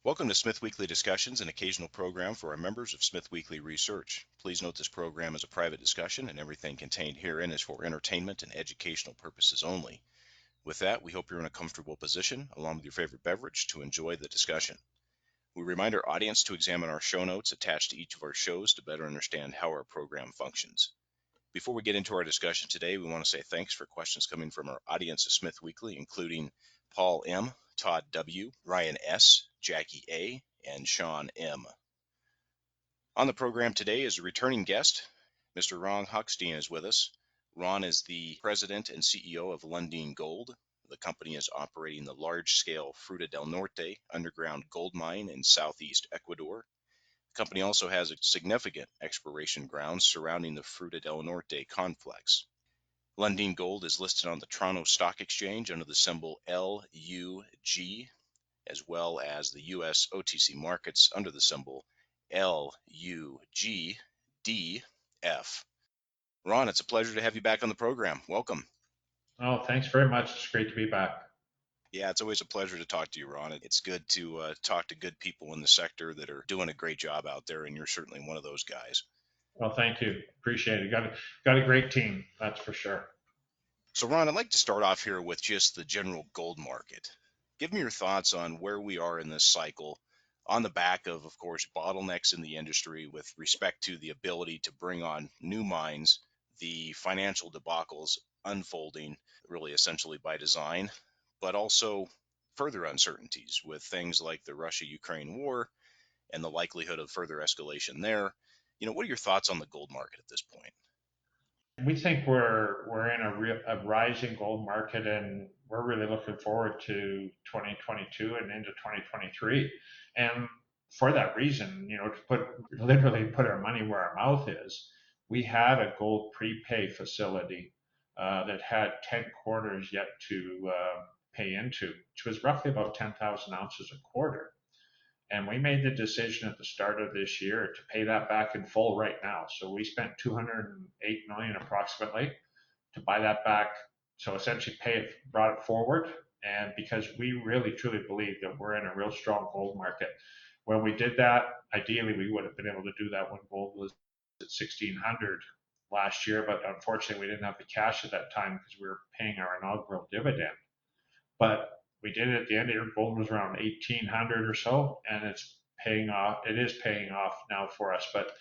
Welcome to SmithWeekly Discussions, an occasional program for our members of SmithWeekly Research. Please note this program is a private discussion and everything contained herein is for entertainment and educational purposes only. With that, we hope you're in a comfortable position, along with your favorite beverage, to enjoy the discussion. We remind our audience to examine our show notes attached to each of our shows to better understand how our program functions. Before we get into our discussion today, we want to say thanks for questions coming from our audience of SmithWeekly, including Paul M., Todd W., Ryan S., Jackie A., and Sean M. On the program today is a returning guest. Mr. Ron Hochstein is with us. Ron is the president and CEO of Lundin Gold. The company is operating the large-scale Fruta del Norte underground gold mine in southeast Ecuador. The company also has a significant exploration grounds surrounding the Fruta del Norte complex. Lundin Gold is listed on the Toronto Stock Exchange under the symbol LUG, as well as the U.S. OTC markets under the symbol LUGDF. Ron, it's a pleasure to have you back on the program. Welcome. Oh, thanks very much. It's great to be back. Yeah, it's always a pleasure to talk to you, Ron. It's good to talk to good people in the sector that are doing a great job out there, and you're certainly one of those guys. Well, thank you. Appreciate it. Got a great team, that's for sure. So, Ron, I'd like to start off here with just the general gold market. Give me your thoughts on where we are in this cycle on the back of course, bottlenecks in the industry with respect to the ability to bring on new mines, the financial debacles unfolding really essentially by design, but also further uncertainties with things like the Russia-Ukraine war and the likelihood of further escalation there. What are your thoughts on the gold market at this point? We think we're in a rising gold market, and we're really looking forward to 2022 and into 2023. And for that reason, to literally put our money where our mouth is, we had a gold prepay facility that had 10 quarters yet to pay into, which was roughly about 10,000 ounces a quarter. And we made the decision at the start of this year to pay that back in full right now. So we spent 208 million approximately to buy that back. So essentially brought it forward. And because we really truly believe that we're in a real strong gold market. When we did that, ideally we would have been able to do that when gold was at 1600 last year, but unfortunately we didn't have the cash at that time because we were paying our inaugural dividend. But we did it at the end of the year. Gold was around 1800 or so, and it's paying off. It is paying off now for us. But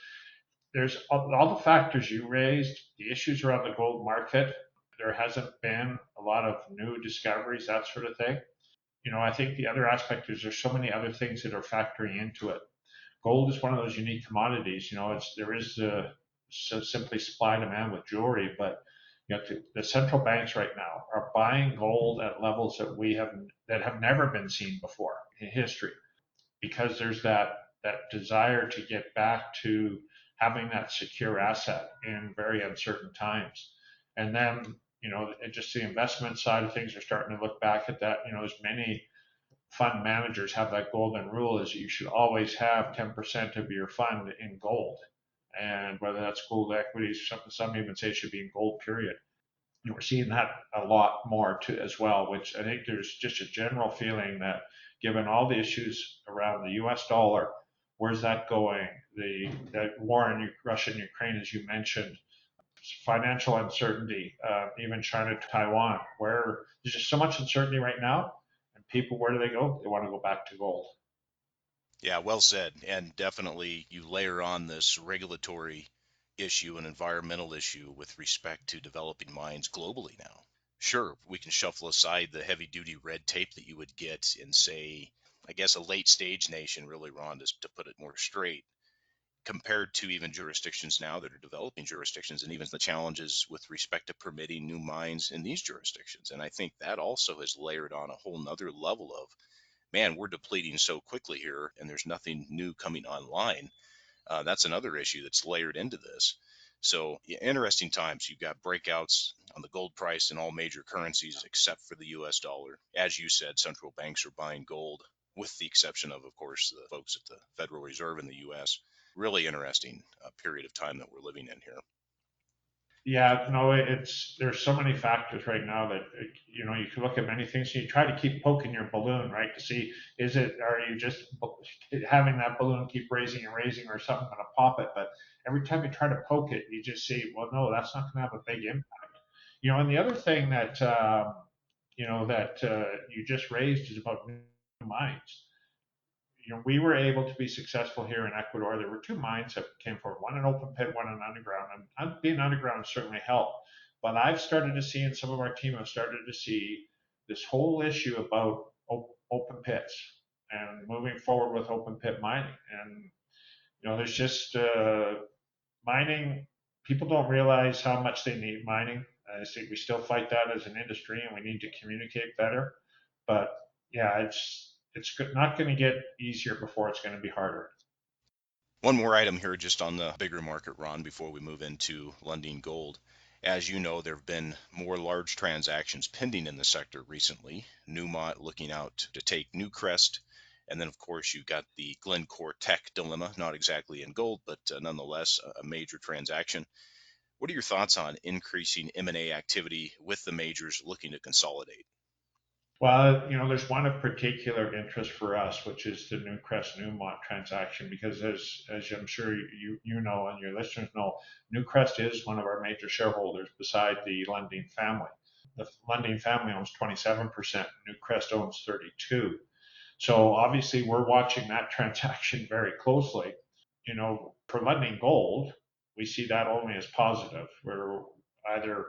there's all the factors you raised, the issues around the gold market. There hasn't been a lot of new discoveries, that sort of thing. I think the other aspect is there's so many other things that are factoring into it. Gold is one of those unique commodities. There is simply supply and demand with jewelry, but the central banks right now are buying gold at levels that have never been seen before in history, because there's that desire to get back to having that secure asset in very uncertain times. And then just the investment side of things are starting to look back at that. As many fund managers have that golden rule, is you should always have 10% of your fund in gold, and whether that's gold equities, some even say it should be in gold, period. We're seeing that a lot more too as well, which I think there's just a general feeling that given all the issues around the U.S. dollar, where's that going? The war in Russia and Ukraine, as you mentioned, financial uncertainty, even China, Taiwan, where there's just so much uncertainty right now, and people, where do they go? They want to go back to gold. Yeah, well said. And definitely you layer on this regulatory issue and environmental issue with respect to developing mines globally now. Sure, we can shuffle aside the heavy duty red tape that you would get in, say, I guess a late stage nation, really, Ron, to put it more straight, compared to even jurisdictions now that are developing jurisdictions and even the challenges with respect to permitting new mines in these jurisdictions. And I think that also has layered on a whole nother level of, man, we're depleting so quickly here and there's nothing new coming online. That's another issue that's layered into this. So yeah, interesting times. You've got breakouts on the gold price in all major currencies except for the US dollar. As you said, central banks are buying gold, with the exception of course, the folks at the Federal Reserve in the US. Really interesting period of time that we're living in here. Yeah, no, there's so many factors right now that you can look at many things. So you try to keep poking your balloon, right, to see are you just having that balloon keep raising and raising, or something going to pop it? But every time you try to poke it, you just see, well, no, that's not going to have a big impact. And the other thing that you just raised is about new mines. We were able to be successful here in Ecuador. There were two mines that came forward, one an open pit, one an underground. And being underground certainly helped. But I've started to see, and some of our team have started to see, this whole issue about open pits and moving forward with open pit mining. And, there's just mining, people don't realize how much they need mining. I think we still fight that as an industry, and we need to communicate better. But yeah, it's not going to get easier before it's going to be harder. One more item here just on the bigger market, Ron, before we move into Lundin Gold. As you know, there have been more large transactions pending in the sector recently. Newmont looking out to take Newcrest. And then, of course, you've got the Glencore Tech dilemma, not exactly in gold, but nonetheless a major transaction. What are your thoughts on increasing M&A activity with the majors looking to consolidate? Well, there's one of particular interest for us, which is the Newcrest Newmont transaction, because as I'm sure you know and your listeners know, Newcrest is one of our major shareholders beside the Lundin family. The Lundin family owns 27%, Newcrest owns 32%. So obviously we're watching that transaction very closely. For Lundin Gold, we see that only as positive. Either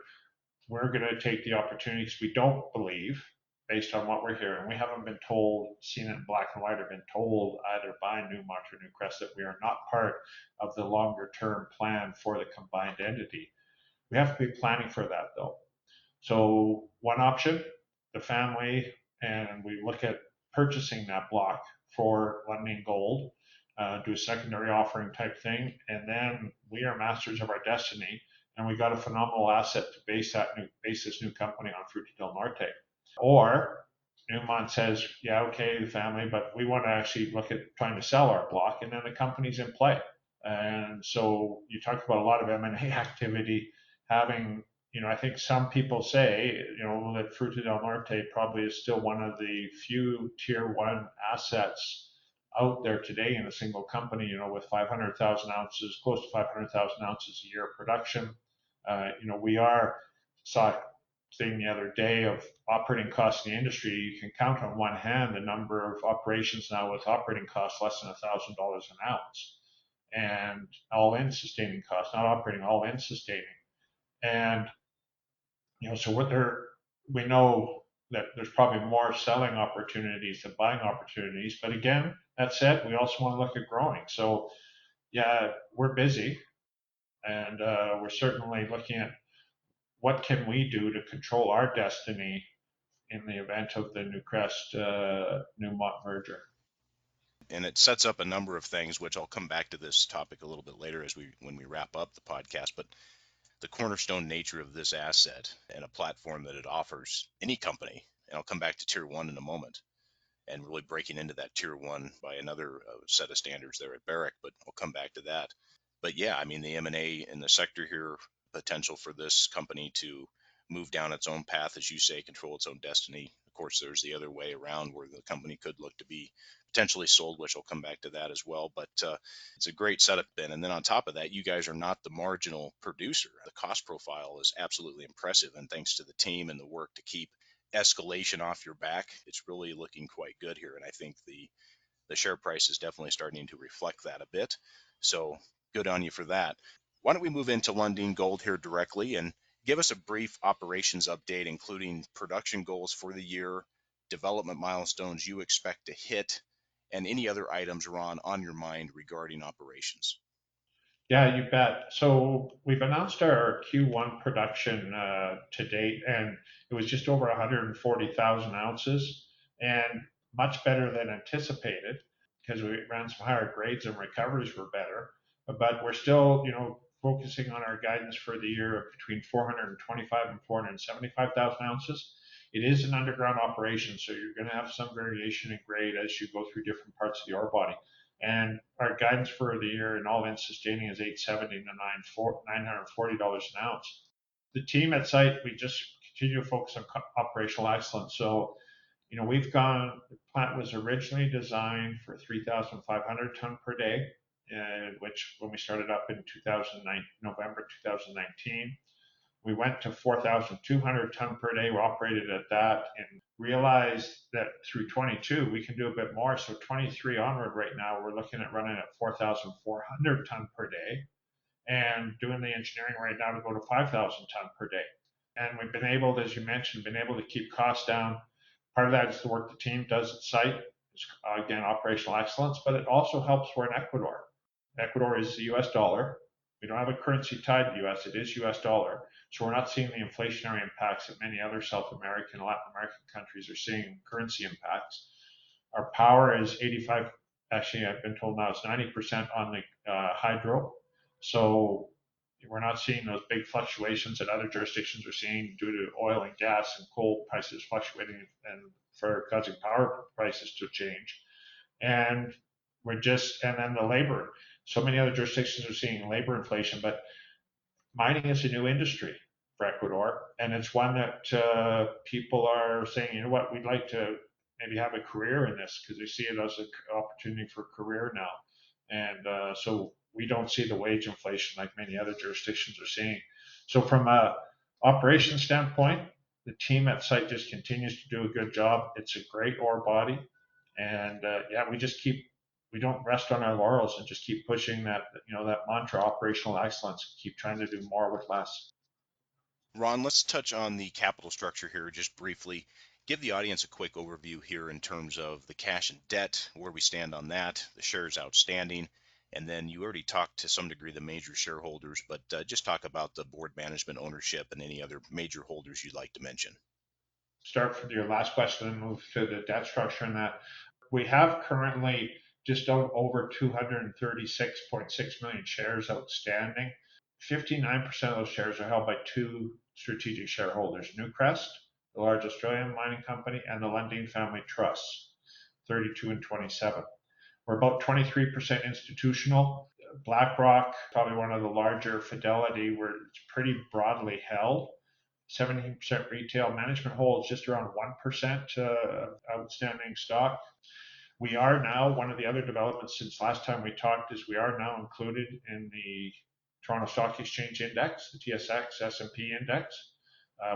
we're going to take the opportunities we don't believe based on what we're hearing. We haven't been told, seen it in black and white, or been told either by Newmont or Newcrest that we are not part of the longer term plan for the combined entity. We have to be planning for that though. So one option, the family, and we look at purchasing that block for Lundin Gold, do a secondary offering type thing, and then we are masters of our destiny, and we got a phenomenal asset to base this new company on, Fruta del Norte. Or Newmont says, yeah, okay, the family, but we want to actually look at trying to sell our block, and then the company's in play. And so you talked about a lot of M&A activity having, I think some people say, that Fruta del Norte probably is still one of the few tier one assets out there today in a single company, with 500,000 ounces, close to 500,000 ounces a year of production. We saw thing the other day of operating costs in the industry. You can count on one hand the number of operations now with operating costs less than $1,000 an ounce, and all in sustaining costs, not operating, all in sustaining. And so we know that there's probably more selling opportunities than buying opportunities. But again, that said, we also want to look at growing. So yeah, we're busy, and we're certainly looking at what can we do to control our destiny in the event of the Newcrest Newmont merger. And it sets up a number of things, which I'll come back to this topic a little bit later when we wrap up the podcast. But the cornerstone nature of this asset and a platform that it offers any company, and I'll come back to tier one in a moment, and really breaking into that tier one by another set of standards there at Barrick, but I'll come back to that. But yeah, I mean, the M&A in the sector here, potential for this company to move down its own path, as you say, control its own destiny. Of course, there's the other way around where the company could look to be potentially sold, which I'll come back to that as well. But it's a great setup, Ben. And then on top of that, you guys are not the marginal producer. The cost profile is absolutely impressive. And thanks to the team and the work to keep escalation off your back, it's really looking quite good here. And I think the share price is definitely starting to reflect that a bit. So good on you for that. Why don't we move into Lundin Gold here directly and give us a brief operations update, including production goals for the year, development milestones you expect to hit, and any other items, Ron, on your mind regarding operations. Yeah, you bet. So we've announced our Q1 production to date, and it was just over 140,000 ounces, and much better than anticipated because we ran some higher grades and recoveries were better. But we're still, focusing on our guidance for the year of between 425 and 475,000 ounces. It is an underground operation, so you're going to have some variation in grade as you go through different parts of the ore body. And our guidance for the year in all-in sustaining is 870 to $940 an ounce. The team at site, we just continue to focus on operational excellence. So, we've gone, the plant was originally designed for 3,500 ton per day, which when we started up in November 2019, we went to 4,200 ton per day. We operated at that and realized that through 22 we can do a bit more. So 23 onward, right now we're looking at running at 4,400 ton per day, and doing the engineering right now to go to 5,000 ton per day. And we've been able, as you mentioned, to keep costs down. Part of that is the work the team does at site. It's, again, operational excellence, but it also helps we're in Ecuador. Ecuador is the US dollar. We don't have a currency tied to US, it is US dollar. So we're not seeing the inflationary impacts that many other South American and Latin American countries are seeing, currency impacts. Our power is 85, actually I've been told now it's 90% on the hydro. So we're not seeing those big fluctuations that other jurisdictions are seeing due to oil and gas and coal prices fluctuating and for causing power prices to change. And and then the labor. So many other jurisdictions are seeing labor inflation, but mining is a new industry for Ecuador, and it's one that people are saying, we'd like to maybe have a career in this because they see it as an opportunity for a career now. And so we don't see the wage inflation like many other jurisdictions are seeing. So from a operation standpoint, the team at site just continues to do a good job. It's a great ore body, and we don't rest on our laurels and just keep pushing that mantra, operational excellence. Keep trying to do more with less. Ron, let's touch on the capital structure here just briefly. Give the audience a quick overview here in terms of the cash and debt, where we stand on that, the shares outstanding, and then you already talked to some degree the major shareholders, but just talk about the board management ownership and any other major holders you'd like to mention. Start from your last question and move to the debt structure in that. We have currently just over 236.6 million shares outstanding. 59% of those shares are held by two strategic shareholders, Newcrest, the large Australian mining company, and the Lundin family trusts, 32 and 27. We're about 23% institutional. BlackRock, probably one of the larger, Fidelity, where it's pretty broadly held. 17% retail. Management holds just around 1% outstanding stock. We are now, one of the other developments since last time we talked is we are now included in the Toronto Stock Exchange Index, the TSX S&P Index,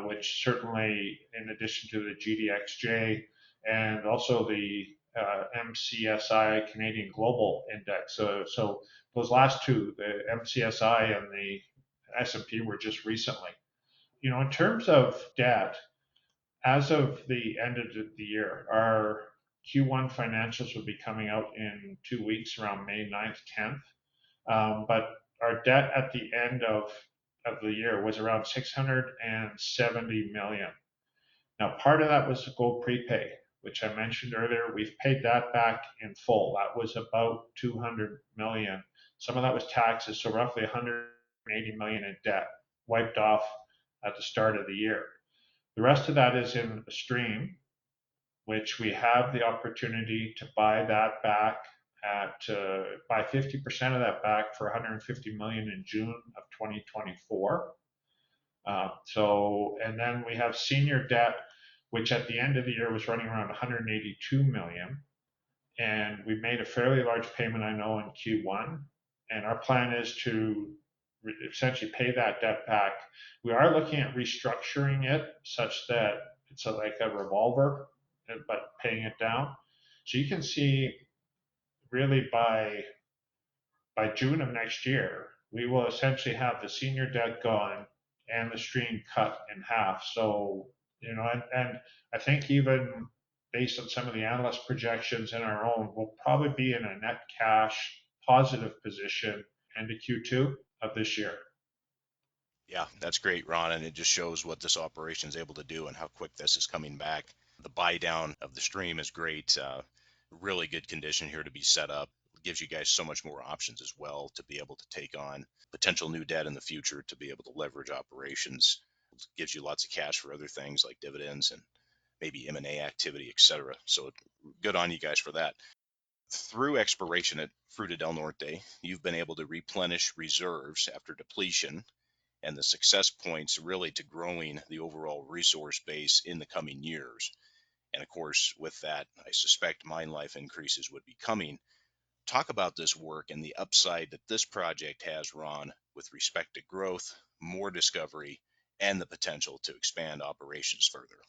which certainly, in addition to the GDXJ and also the MCSI Canadian Global Index. So those last two, the MCSI and the S&P, were just recently. In terms of debt, as of the end of the year, our Q1 financials will be coming out in 2 weeks, around May 9th, 10th. But our debt at the end of the year was around 670 million. Now, part of that was gold prepay, which I mentioned earlier. We've paid that back in full. That was about 200 million. Some of that was taxes, so roughly 180 million in debt wiped off at the start of the year. The rest of that is in a stream, which we have the opportunity to buy that back buy 50% of that back for 150 million in June of 2024. And then we have senior debt, which at the end of the year was running around 182 million. And we made a fairly large payment, I know, in Q1. And our plan is to essentially pay that debt back. We are looking at restructuring it such that it's like a revolver, but paying it down. So you can see really by June of next year, we will essentially have the senior debt gone and the stream cut in half. So, and I think even based on some of the analyst projections and our own, we'll probably be in a net cash positive position into Q2 of this year. Yeah, that's great, Ron, and it just shows what this operation is able to do and how quick this is coming back. The buy down of the stream is great. Really good condition here to be set up. It gives you guys so much more options as well to be able to take on potential new debt in the future, to be able to leverage operations. It gives you lots of cash for other things like dividends and maybe M&A activity, etc. So good on you guys for that. Through exploration at Fruta del Norte, you've been able to replenish reserves after depletion, and the success points really to growing the overall resource base in the coming years. And of course, with that, I suspect mine life increases would be coming. Talk about this work and the upside that this project has, Ron, with respect to growth, more discovery, and the potential to expand operations further.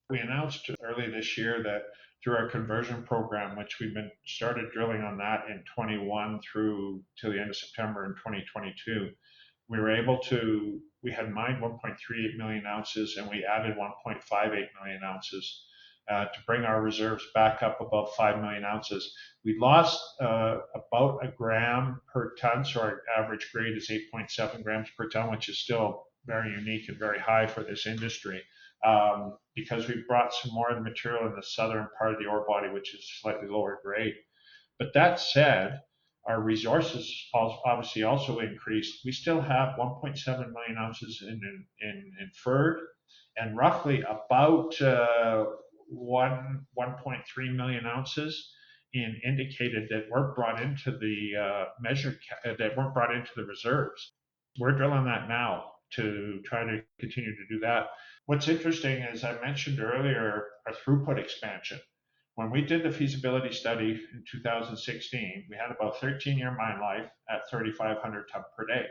We announced early this year that through our conversion program, which we've been started drilling on that in 21 through to the end of September in 2022, we had mined 1.38 million ounces and we added 1.58 million ounces to bring our reserves back up above 5 million ounces. We lost about a gram per ton, so our average grade is 8.7 grams per ton, which is still very unique and very high for this industry, because we brought some more of the material in the southern part of the ore body, which is slightly lower grade. But that said, our resources obviously also increased. We still have 1.7 million ounces in inferred, and roughly about 1.3 million ounces in indicated that weren't brought into the that weren't brought into the reserves. We're drilling that now to try to continue to do that. What's interesting is I mentioned earlier our throughput expansion. When we did the feasibility study in 2016, we had about 13-year mine life at 3,500 ton per day.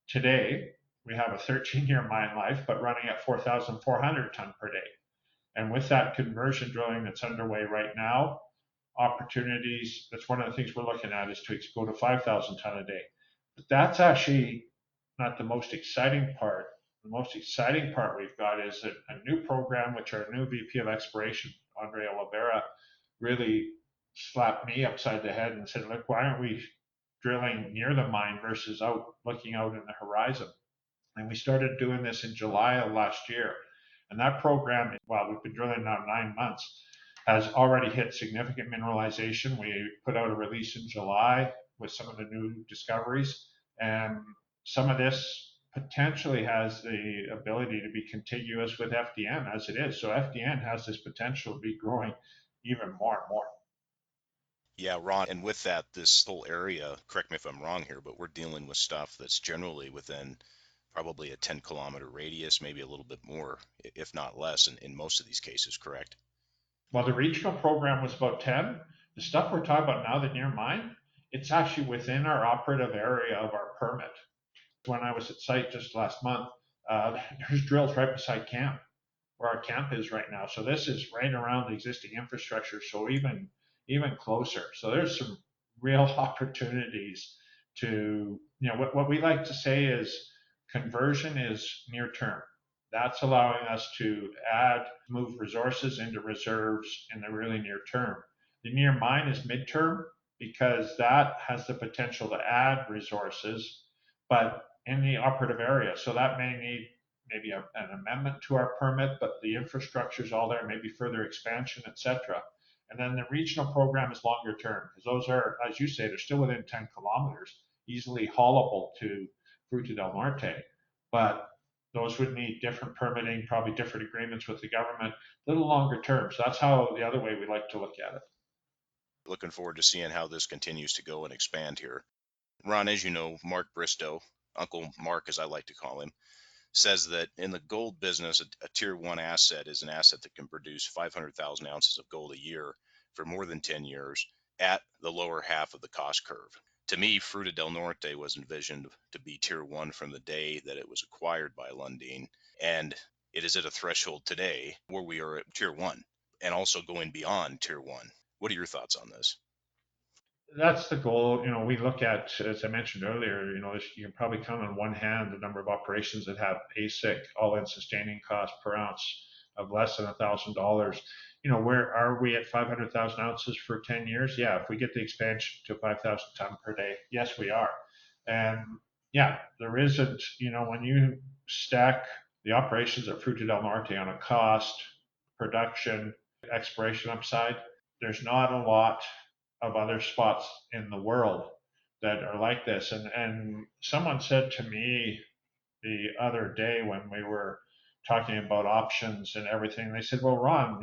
Today, we have a 13-year mine life, but running at 4,400 ton per day. And with that conversion drilling that's underway right now, opportunities, that's one of the things we're looking at, is to go to 5,000 ton a day. But that's actually not the most exciting part. The most exciting part we've got is a new program, which our new VP of Exploration, Andre Oliveira, really slapped me upside the head and said, look, why aren't we drilling near the mine versus looking out in the horizon? And we started doing this in July of last year. And that program, while we've been drilling now 9 months, has already hit significant mineralization. We put out a release in July with some of the new discoveries. And some of this potentially has the ability to be contiguous with FDN as it is. So FDN has this potential to be growing even more and more. Yeah, Ron, and with that, this whole area, correct me if I'm wrong here, but we're dealing with stuff that's generally within probably a 10-kilometer radius, maybe a little bit more, if not less, in most of these cases, correct? Well, the regional program was about 10. The stuff we're talking about now, the near mine, it's actually within our operative area of our permit. When I was at site just last month, there's drills right beside camp, where our camp is right now. So this is right around the existing infrastructure, so even closer. So there's some real opportunities to, what we like to say is conversion is near term. That's allowing us to move resources into reserves in the really near term. The near mine is midterm because that has the potential to add resources, but in the operative area. So that may need maybe an amendment to our permit, but the infrastructure is all there, maybe further expansion, etc. And then the regional program is longer term because those are, as you say, they're still within 10 kilometers, easily haulable to Fruta del Norte. But those would need different permitting, probably different agreements with the government, a little longer term. So that's how the other way we like to look at it. Looking forward to seeing how this continues to go and expand here. Ron, as you know, Mark Bristow, Uncle Mark as I like to call him, says that in the gold business, a tier one asset is an asset that can produce 500,000 ounces of gold a year for more than 10 years at the lower half of the cost curve. To me, Fruta del Norte was envisioned to be tier one from the day that it was acquired by Lundin, and it is at a threshold today where we are at tier one and also going beyond tier one. What are your thoughts on this? That's the goal. We look at, as I mentioned earlier, you can probably count on one hand the number of operations that have AISC, all-in sustaining cost per ounce of less than $1,000. Where are we at 500,000 ounces for 10 years? Yeah, if we get the expansion to 5,000 ton per day, yes, we are. And yeah, there isn't, when you stack the operations at Fruta del Norte on a cost, production, exploration upside, there's not a lot of other spots in the world that are like this. And someone said to me the other day when we were talking about options and everything, they said, well, Ron,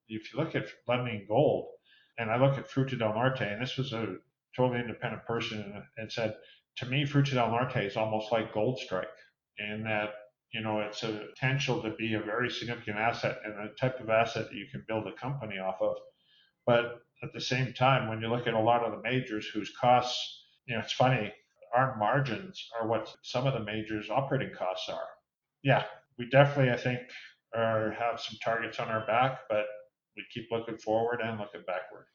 if you look at Lundin Gold, And I look at Fruta del Norte, and this was a totally independent person, and said, to me, Fruta del Norte is almost like Gold Strike in that, it's a potential to be a very significant asset and a type of asset that you can build a company off of. But at the same time, when you look at a lot of the majors whose costs, it's funny, our margins are what some of the majors' operating costs are. Yeah, we definitely, I think, have some targets on our back, but we keep looking forward and looking backward.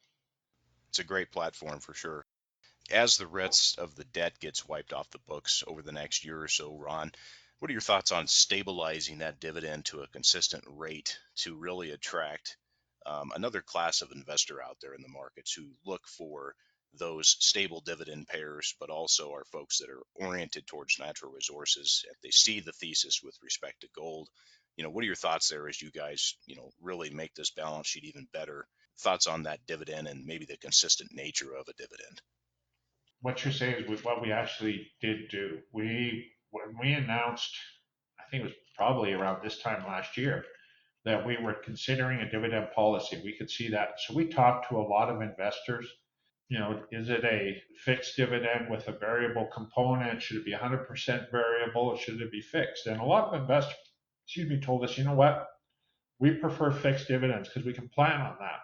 It's a great platform for sure. As the rest of the debt gets wiped off the books over the next year or so, Ron, what are your thoughts on stabilizing that dividend to a consistent rate to really attract another class of investor out there in the markets who look for those stable dividend payers, but also are folks that are oriented towards natural resources? They see the thesis with respect to gold. What are your thoughts there as you guys, really make this balance sheet even better? Thoughts on that dividend and maybe the consistent nature of a dividend? What you're saying is with what we actually did do. When we announced, I think it was probably around this time last year, that we were considering a dividend policy. We could see that. So we talked to a lot of investors. Is it a fixed dividend with a variable component? Should it be 100% variable or should it be fixed? And a lot of investors, told us, you know what? We prefer fixed dividends because we can plan on that.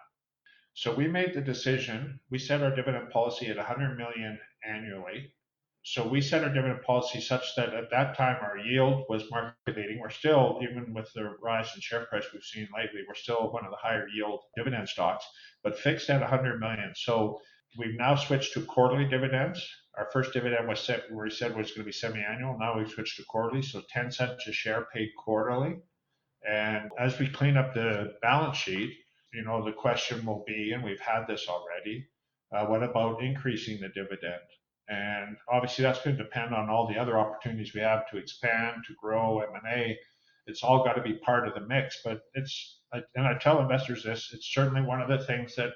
So we made the decision. We set our dividend policy at 100 million annually. So we set our dividend policy such that at that time our yield was market leading. We're still, even with the rise in share price we've seen lately, we're still one of the higher yield dividend stocks, but fixed at 100 million. So we've now switched to quarterly dividends. Our first dividend was set where we said was going to be semi-annual. Now we've switched to quarterly, so 10 cents a share paid quarterly. And as we clean up the balance sheet, the question will be, and we've had this already, what about increasing the dividend? And obviously that's going to depend on all the other opportunities we have to expand, to grow, M&A. It's all got to be part of the mix. But and I tell investors this, it's certainly one of the things that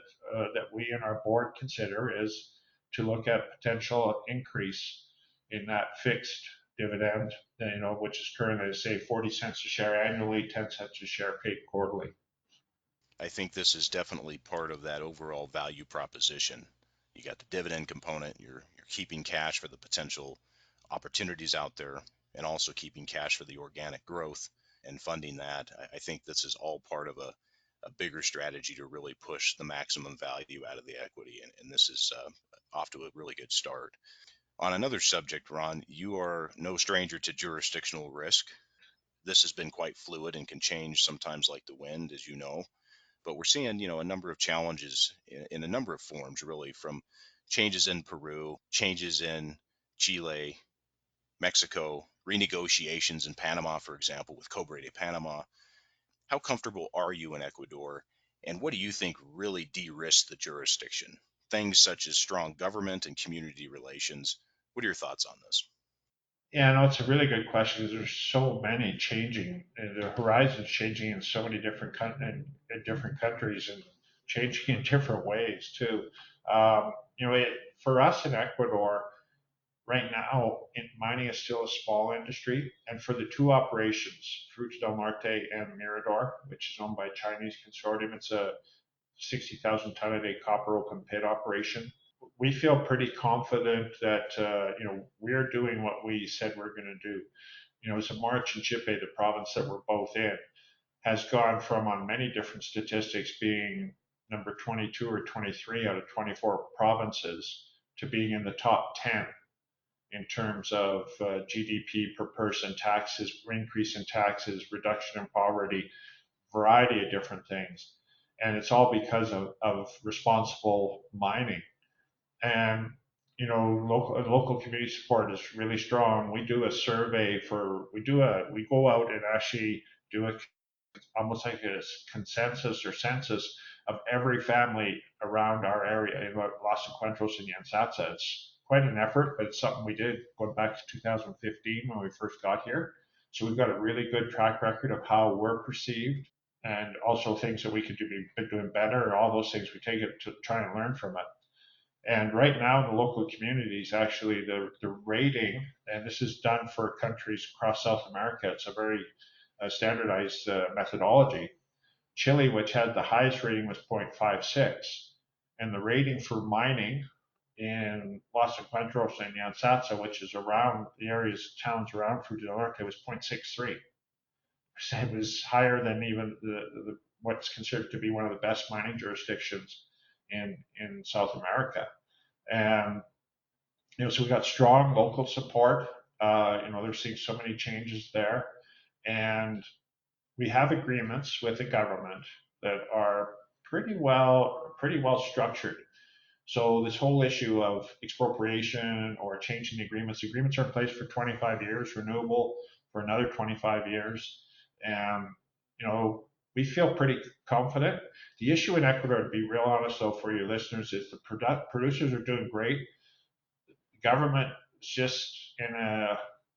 we and our board consider is to look at potential increase in that fixed dividend, which is currently, say, 40 cents a share annually, 10 cents a share paid quarterly. I think this is definitely part of that overall value proposition. You got the dividend component, you're keeping cash for the potential opportunities out there, and also keeping cash for the organic growth and funding that. I think this is all part of a bigger strategy to really push the maximum value out of the equity. And this is off to a really good start. On another subject, Ron, you are no stranger to jurisdictional risk. This has been quite fluid and can change sometimes like the wind, as you know. But we're seeing, a number of challenges in a number of forms, really, from changes in Peru, changes in Chile, Mexico, renegotiations in Panama, for example, with Cobre de Panama. How comfortable are you in Ecuador? And what do you think really de-risks the jurisdiction? Things such as strong government and community relations. What are your thoughts on this? Yeah, no, it's a really good question because there's so many changing, and the horizon's changing in so many in different countries and changing in different ways too. For us in Ecuador, right now, mining is still a small industry, and for the two operations, Fruta del Norte and Mirador, which is owned by a Chinese consortium, it's a 60,000 ton a day copper open pit operation. We feel pretty confident that we're doing what we said we're going to do. Zamora Chinchipe, the province that we're both in, has gone from on many different statistics being number 22 or 23 out of 24 provinces to being in the top 10 in terms of GDP per person, taxes, increase in taxes, reduction in poverty, variety of different things. And it's all because of responsible mining. And local community support is really strong. We do a survey we go out and actually do a almost like a consensus or census of every family around our area in Los Encuentros and Yansatsa. It's quite an effort, but it's something we did going back to 2015 when we first got here. So we've got a really good track record of how we're perceived and also things that we could be doing better. All those things we take it to try and learn from it. And right now, in the local communities, actually, the rating, and this is done for countries across South America, it's a very standardized methodology. Chile, which had the highest rating, was 0.56. and the rating for mining in Los Encuentros and Yansatsa, which is around the areas, towns around Fruta del Norte, was 0.63. It was higher than even what's considered to be one of the best mining jurisdictions in South America. And so we got strong local support. They're seeing so many changes there, and we have agreements with the government that are pretty well structured. So this whole issue of expropriation or changing the agreements are in place for 25 years, renewable for another 25 years. And, we feel pretty confident. The issue in Ecuador, to be real honest though, for your listeners, is the producers are doing great. The government is just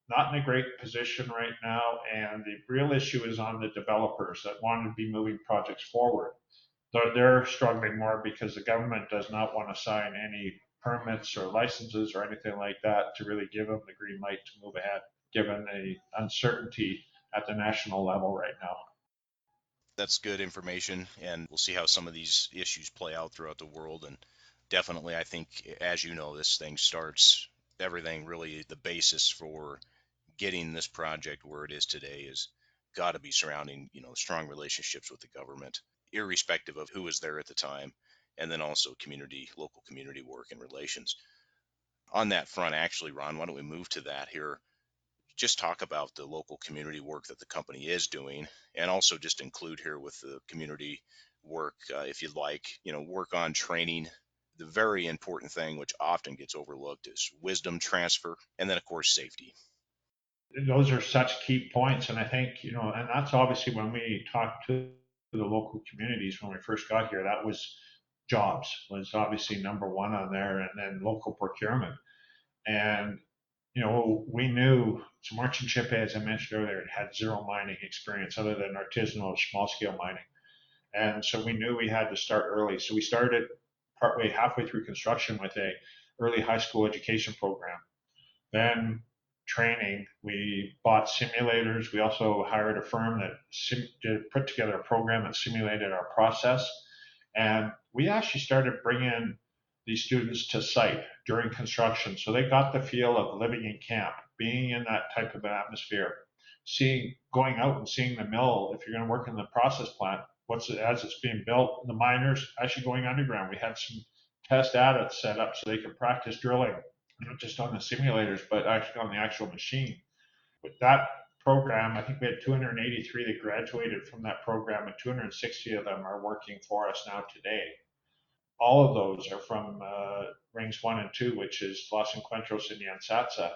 not in a great position right now. And the real issue is on the developers that want to be moving projects forward. They're struggling more because the government does not want to sign any permits or licenses or anything like that to really give them the green light to move ahead, given the uncertainty at the national level right now. That's good information, and we'll see how some of these issues play out throughout the world. And definitely, I think, as you know, this thing starts everything really the basis for getting this project where it is today is got to be surrounding, strong relationships with the government, irrespective of who was there at the time, and then also local community work and relations. On that front, actually, Ron, why don't we move to that here? Just talk about the local community work that the company is doing, and also just include here with the community work, if you'd like, work on training. The very important thing, which often gets overlooked, is wisdom transfer, and then, of course, safety. Those are such key points. And I think, and that's obviously when we talked to the local communities when we first got here, that was jobs was obviously number one on there, and then local procurement. And we knew so Martin Chipe, as I mentioned earlier, had zero mining experience other than artisanal small scale mining. And so we knew we had to start early. So we started halfway through construction with a early high school education program. Then training, we bought simulators. We also hired a firm that put together a program that simulated our process. And we actually started bringing these students to site during construction. So they got the feel of living in camp, being in that type of atmosphere, going out and seeing the mill. If you're going to work in the process plant, as it's being built, the miners actually going underground. We had some test adits set up so they could practice drilling, not just on the simulators, but actually on the actual machine. With that program, I think we had 283 that graduated from that program, and 260 of them are working for us now today. All of those are from rings 1 and 2, which is Los Encuentros and Yansatsa.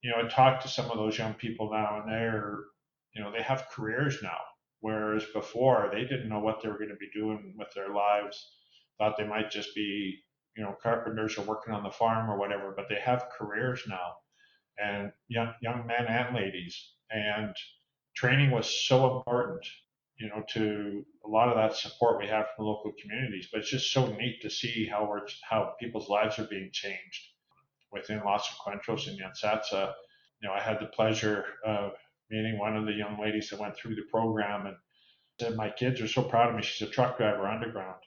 I talked to some of those young people now, and they have careers now, whereas before they didn't know what they were going to be doing with their lives. Thought they might just be, carpenters or working on the farm or whatever, but they have careers now, and young men and ladies. And training was so important, to a lot of that support we have from local communities. But it's just so neat to see how people's lives are being changed within Los Encuentros and Yansatsa. I had the pleasure of meeting one of the young ladies that went through the program, and said, "My kids are so proud of me." She's a truck driver underground.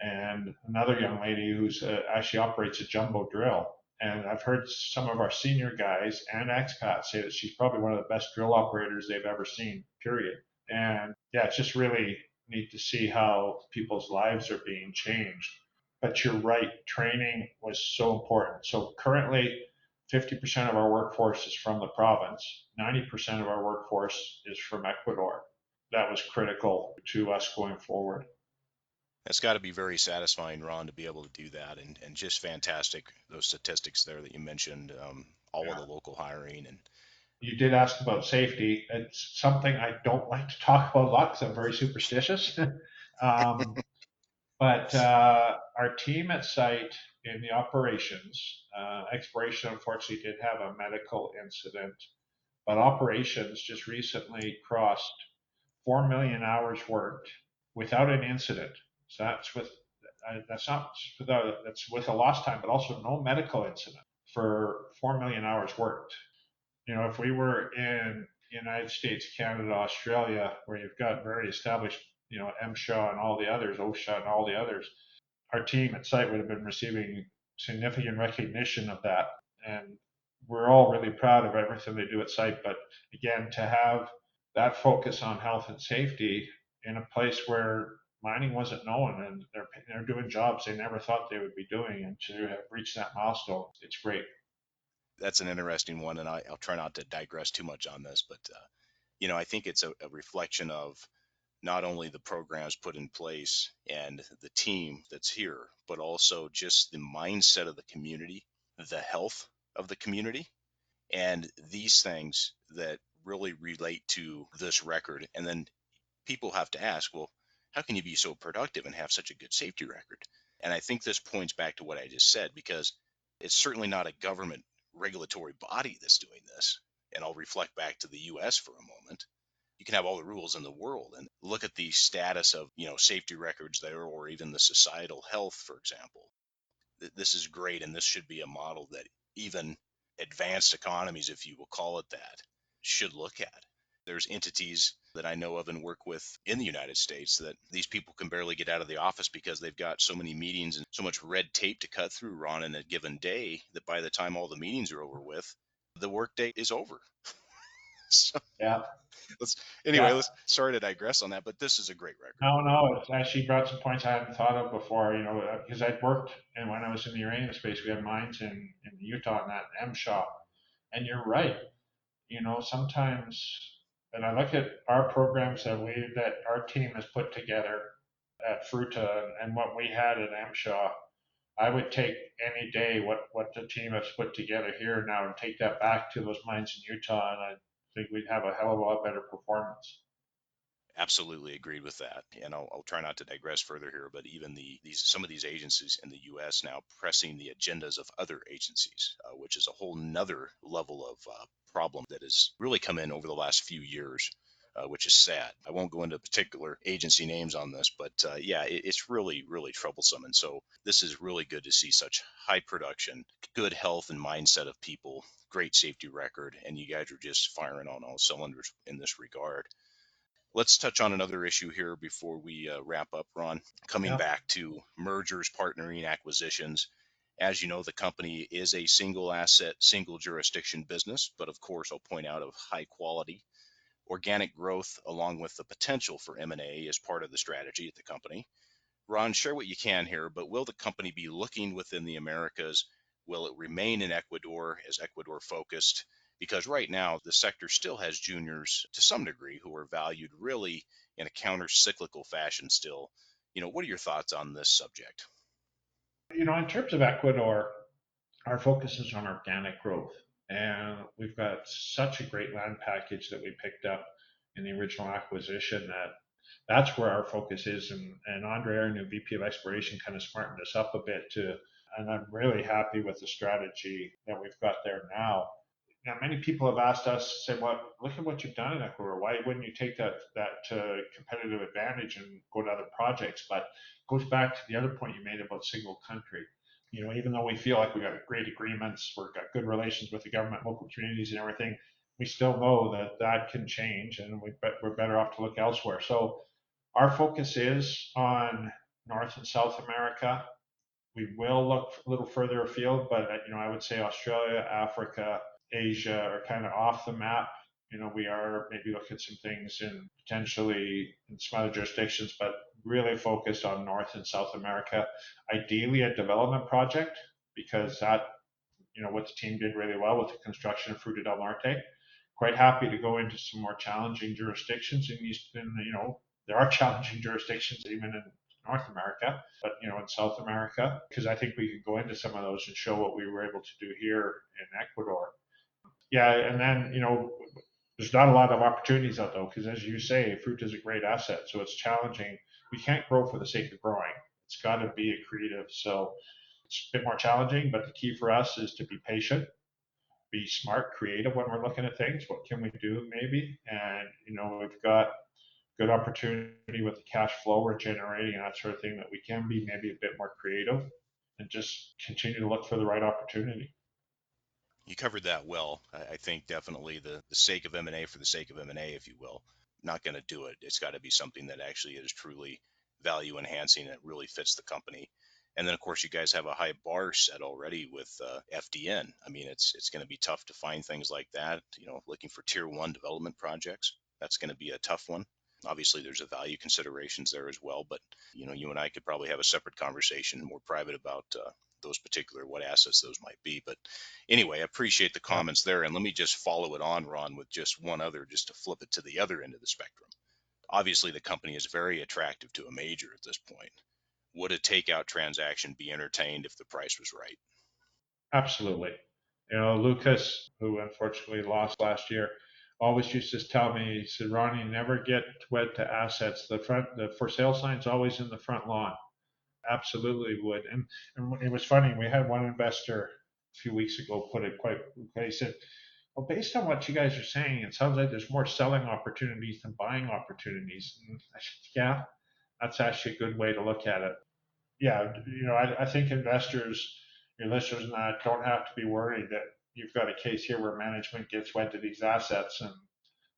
And another young lady who's actually operates a jumbo drill. And I've heard some of our senior guys and expats say that she's probably one of the best drill operators they've ever seen, period. And yeah, it's just really neat to see how people's lives are being changed. But you're right, training was so important. So currently, 50% of our workforce is from the province, 90% of our workforce is from Ecuador. That was critical to us going forward. That's got to be very satisfying, Ron, to be able to do that, and just fantastic, those statistics there that you mentioned, all Yeah. of the local hiring. And You did ask about safety. It's something I don't like to talk about a lot because I'm very superstitious. um, but our team at site in the operations, exploration unfortunately did have a medical incident, but operations just recently crossed 4 million hours worked without an incident. So that's with a lost time, but also no medical incident for 4 million hours worked. If we were in the United States, Canada, Australia, where you've got very established, MSHA and all the others, OSHA and all the others, our team at site would have been receiving significant recognition of that. And we're all really proud of everything they do at site. But again, to have that focus on health and safety in a place where mining wasn't known and they're doing jobs they never thought they would be doing, and to have reached that milestone, it's great. That's an interesting one, and I'll try not to digress too much on this, but I think it's a reflection of not only the programs put in place and the team that's here, but also just the mindset of the community, the health of the community, and these things that really relate to this record. And then people have to ask, well, how can you be so productive and have such a good safety record? And I think this points back to what I just said, because it's certainly not a government regulatory body that's doing this. And I'll reflect back to the US for a moment. You can have all the rules in the world and look at the status of, safety records there, or even the societal health, for example. This is great, and this should be a model that even advanced economies, if you will call it that, should look at. There's entities that I know of and work with in the United States that these people can barely get out of the office because they've got so many meetings and so much red tape to cut through, Ron, in a given day, that by the time all the meetings are over with, the workday is over. So Yeah, let's yeah. let's sorry to digress on that, but this is a great record. No, no, it's actually brought some points I hadn't thought of before, because I'd worked, and when I was in the uranium space, we had mines in Utah and that M shop. And you're right, sometimes, and I look at our programs that our team has put together at Fruta and what we had at MShaw. I would take any day what the team has put together here now and take that back to those mines in Utah, and I think we'd have a hell of a lot better performance. Absolutely agreed with that. And I'll try not to digress further here, but even some of these agencies in the U.S. now pressing the agendas of other agencies, which is a whole nother level of problem that has really come in over the last few years, which is sad. I won't go into particular agency names on this, but yeah, it's really, really troublesome. And so this is really good to see such high production, good health and mindset of people, great safety record, and you guys are just firing on all cylinders in this regard. Let's touch on another issue here before we wrap up, Ron. Coming Yeah. back to mergers, partnering, acquisitions. As you know, the company is a single asset, single jurisdiction business, but of course, I'll point out of high quality. Organic growth, along with the potential for M&A, is part of the strategy at the company. Ron, share what you can here, but will the company be looking within the Americas? Will it remain in Ecuador as Ecuador focused? Because right now, the sector still has juniors to some degree who are valued really in a counter-cyclical fashion still. What are your thoughts on this subject? In terms of Ecuador, our focus is on organic growth. And we've got such a great land package that we picked up in the original acquisition that's where our focus is. And Andre, our new VP of Exploration, kind of smartened us up a bit too. And I'm really happy with the strategy that we've got there now. Now, many people have asked us, say, "Well, look at what you've done in Ecuador. Why wouldn't you take that competitive advantage and go to other projects?" But it goes back to the other point you made about single country. Even though we feel like we got great agreements, we've got good relations with the government, local communities, and everything, we still know that that can change, and we're better off to look elsewhere. So our focus is on North and South America. We will look a little further afield, but I would say Australia, Africa, Asia are kind of off the map. We are maybe looking at some things in potentially in some other jurisdictions, but really focused on North and South America. Ideally, a development project, because that, what the team did really well with the construction of Fruta del Norte. Quite happy to go into some more challenging jurisdictions in Eastern, there are challenging jurisdictions even in North America, but in South America, because I think we could go into some of those and show what we were able to do here in Ecuador. Yeah, and then there's not a lot of opportunities out though, because as you say, fruit is a great asset, so it's challenging. We can't grow for the sake of growing. It's got to be accretive. So it's a bit more challenging, but the key for us is to be patient, be smart, creative when we're looking at things. What can we do maybe? And we've got good opportunity with the cash flow we're generating and that sort of thing that we can be maybe a bit more creative and just continue to look for the right opportunity. You covered that well. I think definitely the sake of M&A for the sake of M&A, if you will, not going to do it. It's got to be something that actually is truly value enhancing and it really fits the company. And then, of course, you guys have a high bar set already with FDN. I mean, it's going to be tough to find things like that. Looking for tier one development projects, that's going to be a tough one. Obviously, there's a value considerations there as well. But you and I could probably have a separate conversation, more private, about those particular what assets those might be. But anyway, I appreciate the Yeah, comments there, and let me just follow it on, Ron, with just one other, just to flip it to the other end of the spectrum. Obviously, the company is very attractive to a major at this point. Would a takeout transaction be entertained if the price was right? absolutely. Lucas, who unfortunately lost last year, always used to tell me, he said, Ronnie, never get wed to assets. The for sale sign's always in the front lawn. Absolutely would. And it was funny. We had one investor a few weeks ago put it quite okay. He said, well, based on what you guys are saying, it sounds like there's more selling opportunities than buying opportunities. And I said, yeah, that's actually a good way to look at it. Yeah, I think investors, your listeners and that, don't have to be worried that you've got a case here where management gets wed to these assets and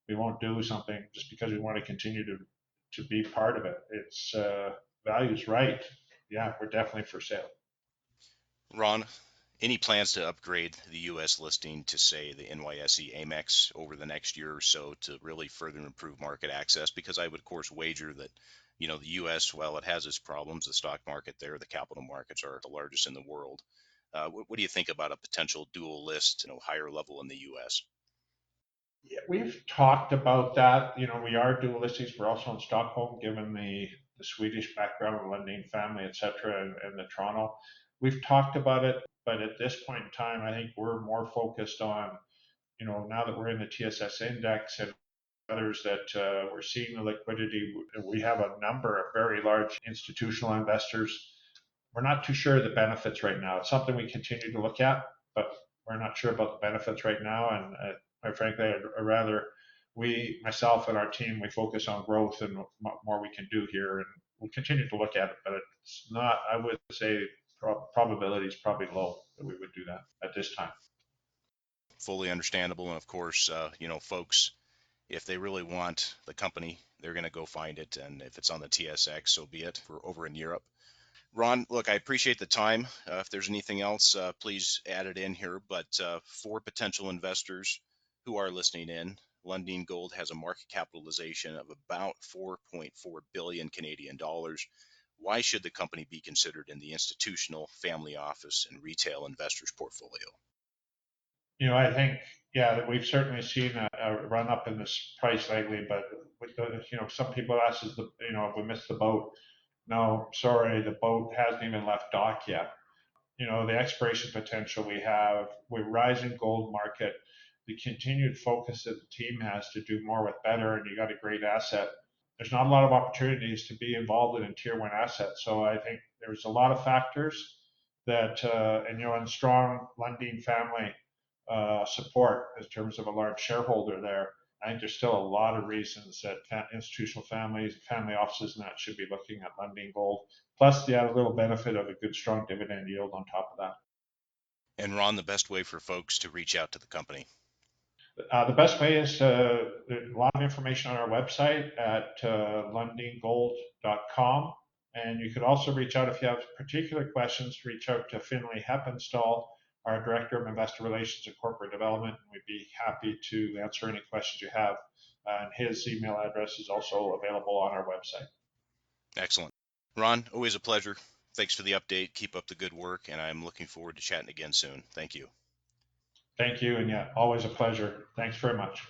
we won't do something just because we want to continue to be part of it. It's value's right. Yeah, we're definitely for sale. Ron, any plans to upgrade the U.S. listing to, say, the NYSE Amex over the next year or so to really further improve market access? Because I would, of course, wager that, the U.S., while it has its problems, the stock market there, the capital markets are the largest in the world. What do you think about a potential dual list, higher level in the U.S.? Yeah, we've talked about that. We are dual listings. We're also in Stockholm, given the Swedish background of the Lundin family, et cetera, and the Toronto. We've talked about it, but at this point in time, I think we're more focused on, now that we're in the TSX index and others that we're seeing the liquidity. We have a number of very large institutional investors. We're not too sure of the benefits right now. It's something we continue to look at, but we're not sure about the benefits right now. And quite frankly, I'd rather myself and our team, we focus on growth and what more we can do here. And we'll continue to look at it, but it's not, I would say probability is probably low that we would do that at this time. Fully understandable. And of course, folks, if they really want the company, they're going to go find it. And if it's on the TSX, so be it. We're over in Europe. Ron, look, I appreciate the time. If there's anything else, please add it in here. But for potential investors who are listening in, Lundin Gold has a market capitalization of about 4.4 billion Canadian dollars. Why should the company be considered in the institutional, family office, and retail investors portfolio? I think, yeah, that we've certainly seen a run up in this price lately, but with some people ask us, if we missed the boat. No, sorry, the boat hasn't even left dock yet. The exploration potential we have, with rising gold market, the continued focus that the team has to do more with better, and you got a great asset. There's not a lot of opportunities to be involved in a tier one asset. So I think there's a lot of factors that, and strong Lundin family support in terms of a large shareholder there. I think there's still a lot of reasons that institutional families, family offices, and that should be looking at Lundin Gold. Plus, the added little benefit of a good, strong dividend yield on top of that. And Ron, the best way for folks to reach out to the company? The best way is there's a lot of information on our website at lundingold.com. And you could also reach out if you have particular questions, reach out to Finlay Heppenstall, our Director of Investor Relations and Corporate Development. We'd be happy to answer any questions you have. And his email address is also available on our website. Excellent. Ron, always a pleasure. Thanks for the update. Keep up the good work, and I'm looking forward to chatting again soon. Thank you. Thank you. And yeah, always a pleasure. Thanks very much.